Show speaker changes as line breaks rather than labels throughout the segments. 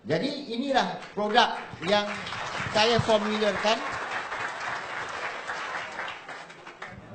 Jadi inilah produk yang saya formularkan.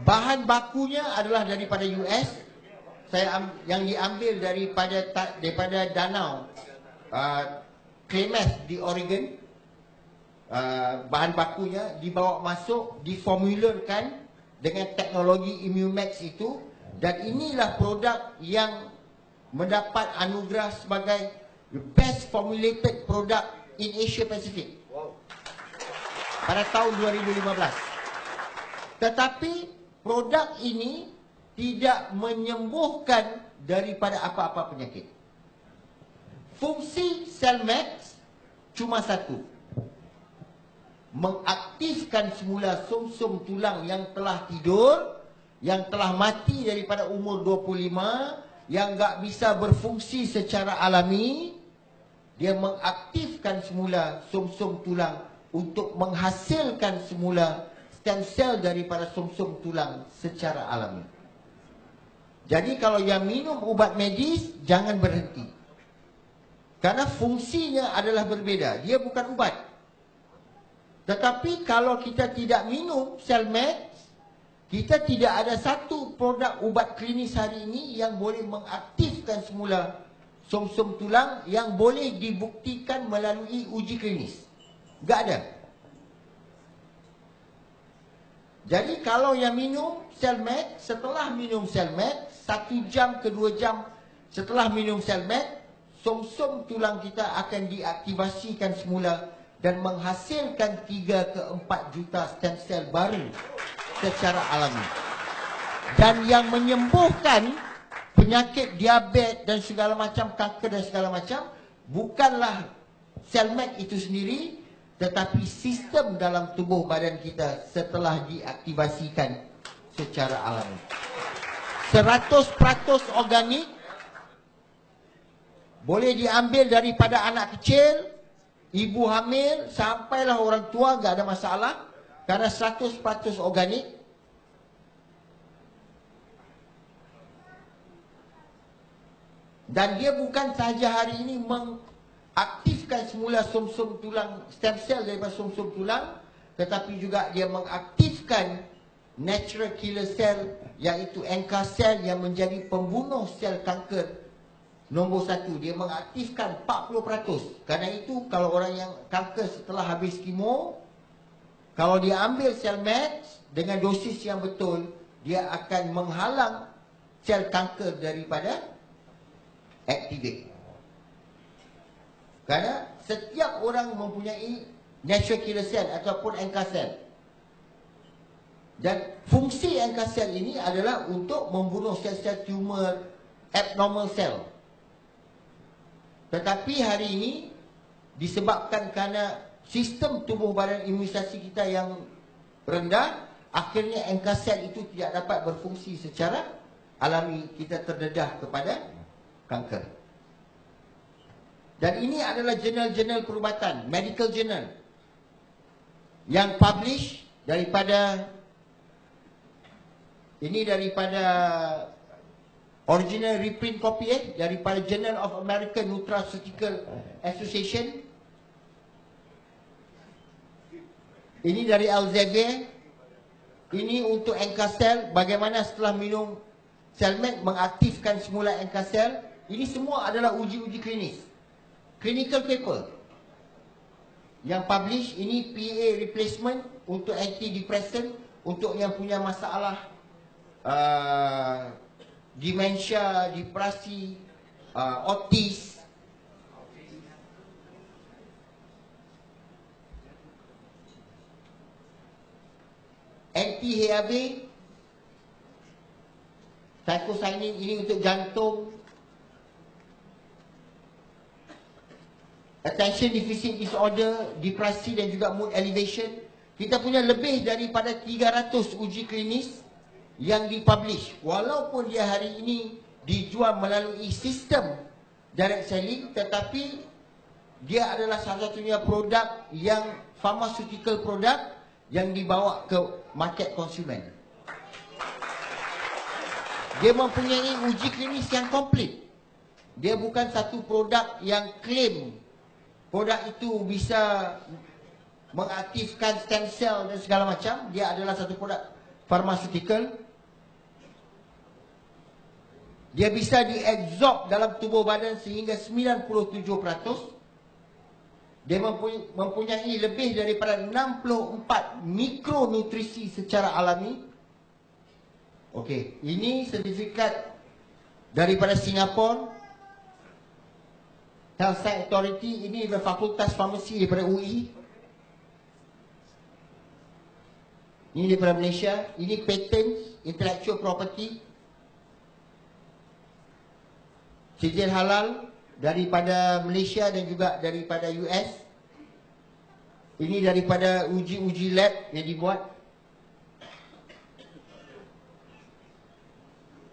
Bahan bakunya adalah daripada US. Yang diambil daripada danau Klamath di Oregon. Bahan bakunya dibawa masuk, diformularkan dengan teknologi Immumax itu, dan inilah produk yang mendapat anugerah sebagai the best formulated product in Asia Pacific pada tahun 2015. Tetapi produk ini tidak menyembuhkan daripada apa-apa penyakit. Fungsi Cellmax cuma satu: mengaktifkan semula sumsum tulang yang telah tidur, yang telah mati daripada umur 25, yang tak bisa berfungsi secara alami. Dia mengaktifkan semula sumsum tulang untuk menghasilkan semula stem cell daripada sumsum tulang secara alami. Jadi kalau yang minum ubat medis, jangan berhenti. Karena fungsinya adalah berbeza. Dia bukan ubat. Tetapi kalau kita tidak minum Cellmax, kita tidak ada satu produk ubat klinis hari ini yang boleh mengaktifkan semula sumsum tulang yang boleh dibuktikan melalui uji klinis. Tak ada. Jadi kalau yang minum Cellmax, setelah minum Cellmax, 1 jam ke 2 jam setelah minum Cellmax, sumsum tulang kita akan diaktivasikan semula dan menghasilkan 3 ke 4 juta stem cell baru secara alami. Dan yang menyembuhkan penyakit diabetes dan segala macam, kanker dan segala macam, bukanlah Cellmax itu sendiri, tetapi sistem dalam tubuh badan kita setelah diaktivasikan secara alami. 100% organik, boleh diambil daripada anak kecil, ibu hamil, sampailah orang tua, tak ada masalah. Karena 100% organik. Dan dia bukan sahaja hari ini mengaktifkan semula sumsum tulang, stem cell daripada sumsum tulang, tetapi juga dia mengaktifkan natural killer cell, iaitu NK cell yang menjadi pembunuh sel kanker nombor 1. Dia mengaktifkan 40%. Karena itu kalau orang yang kanker setelah habis kemo, kalau dia ambil Cellmax dengan dosis yang betul, dia akan menghalang sel kanker daripada activate. Karena setiap orang mempunyai natural killer cell ataupun NK cell. Dan fungsi NK cell ini adalah untuk membunuh sel-sel tumor, abnormal cell. Tetapi hari ini disebabkan kerana sistem tubuh badan imunisasi kita yang rendah, akhirnya NK cell itu tidak dapat berfungsi secara alami. Kita terdedah kepada kanker. Dan ini adalah jurnal-jurnal perubatan, medical journal, yang publish daripada, ini daripada original reprint copy daripada Journal of American Nutraceutical Association. Ini dari Elsevier. Ini untuk NK cell, bagaimana setelah minum Cellmax mengaktifkan semula NK cell. Ini semua adalah uji-uji klinis, clinical paper yang publish. Ini PA replacement untuk antidepressant untuk yang punya masalah demensia, depresi, autis. Anti-HAV, psychocyanin, ini untuk jantung. Attention deficit disorder, depresi dan juga mood elevation. Kita punya lebih daripada 300 uji klinis yang dipublish. Walaupun dia hari ini dijual melalui sistem direct selling, tetapi dia adalah salah satunya produk yang pharmaceutical product yang dibawa ke market konsumen. Dia mempunyai uji klinis yang komplit. Dia bukan satu produk yang claim produk itu bisa mengaktifkan stem cell dan segala macam. Dia adalah satu produk pharmaceutical. Dia bisa diabsorb dalam tubuh badan sehingga 97%. Dia mempunyai lebih daripada 64 mikronutrisi secara alami. Okey, ini sertifikat daripada Singapore Health Science Authority. Ini adalah Fakultas Farmasi daripada UI. Ini daripada Malaysia. Ini patent intellectual property, sijil halal daripada Malaysia dan juga daripada US. Ini daripada uji-uji lab yang dibuat.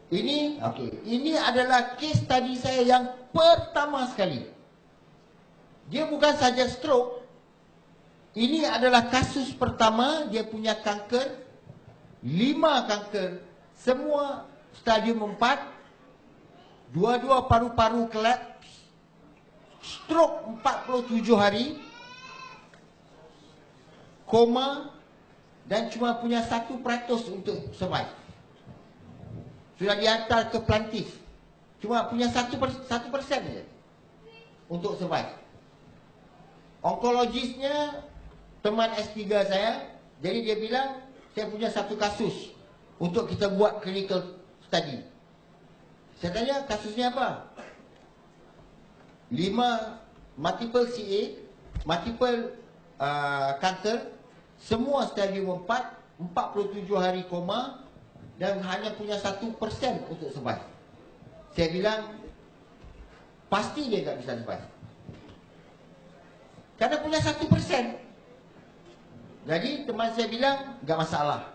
Ini okey, ini adalah case study saya yang pertama sekali. Dia bukan saja stroke. Ini adalah kasus pertama. Dia punya kanker, 5 kanker, semua stadium 4. Dua-dua paru-paru collapse, stroke 47 hari, koma, dan cuma punya 1% untuk survive. Sudah dihantar ke plantif, cuma punya 1% saja untuk survive. Onkologisnya teman S3 saya. Jadi dia bilang, saya punya satu kasus untuk kita buat clinical study. Saya tanya, kasusnya apa? 5 multiple CA, multiple cancer, semua stadium 4, 47 hari koma, dan hanya punya 1% untuk survive. Saya bilang, pasti dia tak bisa survive, kerana punya 1%. Jadi teman saya bilang, tak masalah.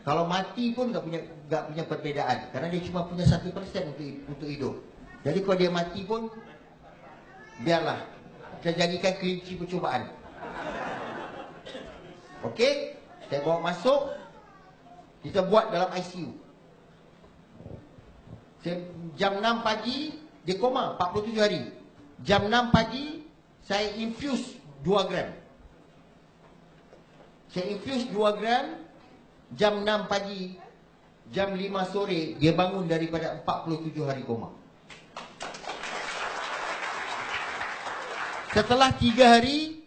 Kalau mati pun tak punya perbezaan, kerana dia cuma punya 1% untuk hidup. Jadi kalau dia mati pun, biarlah, kita jadikan kelinci percubaan. Okey, saya bawa masuk, kita buat dalam ICU. Jam 6 pagi, dia koma 47 hari. Jam 6 pagi, saya infuse 2 gram. Saya infuse 2 gram. Jam 6 pagi, jam 5 sore, dia bangun daripada 47 hari koma. Setelah 3 hari,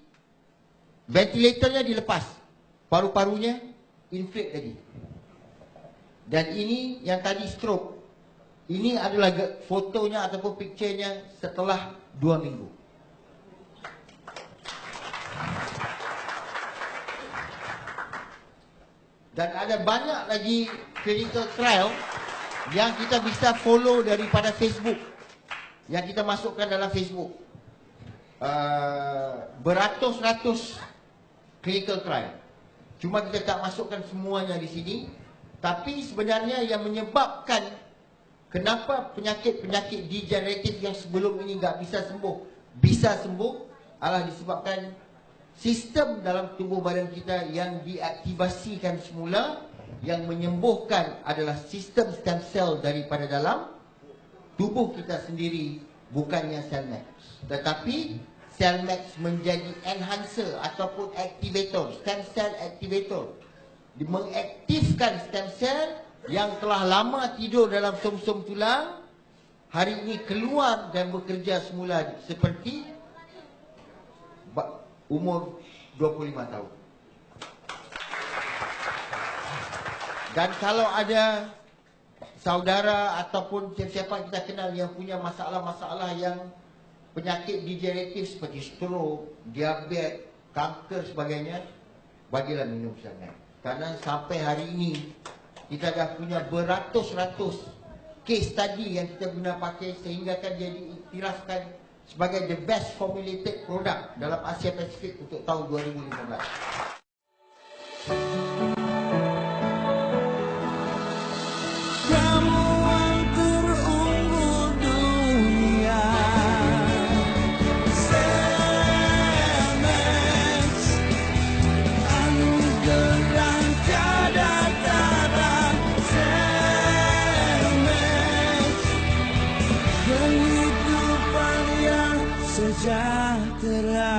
ventilatornya dilepas, paru-parunya inflate lagi. Dan ini yang tadi stroke. Ini adalah fotonya ataupun picture-nya setelah 2 minggu. Dan ada banyak lagi clinical trial yang kita bisa follow daripada Facebook, yang kita masukkan dalam Facebook. Beratus-ratus clinical trial. Cuma kita tak masukkan semuanya di sini. Tapi sebenarnya yang menyebabkan kenapa penyakit-penyakit degeneratif yang sebelum ini tak bisa sembuh adalah disebabkan sistem dalam tubuh badan kita yang diaktivasikan semula, yang menyembuhkan adalah sistem stem cell daripada dalam tubuh kita sendiri, bukannya cell max. Tetapi cell max menjadi enhancer ataupun activator, stem cell activator, mengaktifkan stem cell yang telah lama tidur dalam som-som tulang, hari ini keluar dan bekerja semula seperti umur 25 tahun. Dan kalau ada saudara ataupun siapa-siapa kita kenal yang punya masalah-masalah yang penyakit degeneratif seperti stroke, diabetes, kanker sebagainya, bagilah minum sangat. Karena sampai hari ini kita dah punya beratus-ratus case study yang kita guna pakai sehingga kan dia diiktirafkan sebagai the best formulated product dalam Asia Pasifik untuk tahun 2015.
sejahtera.